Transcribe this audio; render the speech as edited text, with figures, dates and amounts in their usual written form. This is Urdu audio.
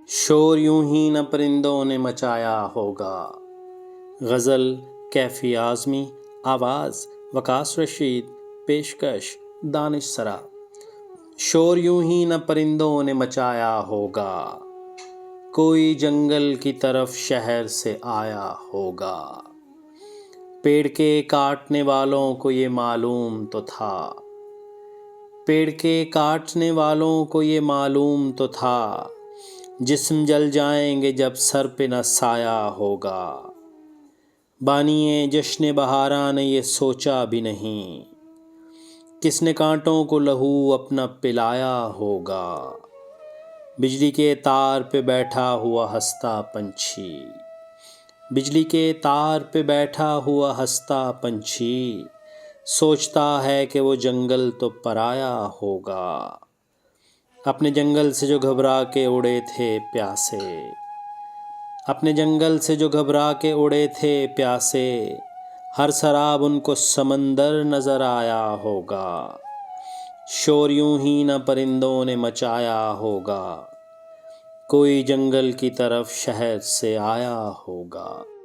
شور یوں ہی نہ پرندوں نے مچایا ہوگا۔ غزل کیفی اعظمی، آواز وقاص رشید، پیشکش دانش سرا۔ شور یوں ہی نہ پرندوں نے مچایا ہوگا، کوئی جنگل کی طرف شہر سے آیا ہوگا۔ پیڑ کے کاٹنے والوں کو یہ معلوم تو تھا، پیڑ کے کاٹنے والوں کو یہ معلوم تو تھا، جسم جل جائیں گے جب سر پہ نہ سایہ ہوگا۔ بانی جشن بہاراں نے یہ سوچا بھی نہیں، کس نے کانٹوں کو لہو اپنا پلایا ہوگا۔ بجلی کے تار پہ بیٹھا ہوا ہنستا پنچھی، بجلی کے تار پہ بیٹھا ہوا ہنستا پنچھی، سوچتا ہے کہ وہ جنگل تو پرایا ہوگا۔ اپنے جنگل سے جو گھبرا کے اڑے تھے پیاسے، اپنے جنگل سے جو گھبرا کے اڑے تھے پیاسے، ہر سراب ان کو سمندر نظر آیا ہوگا۔ شور یوں ہی نہ پرندوں نے مچایا ہوگا، کوئی جنگل کی طرف شہر سے آیا ہوگا۔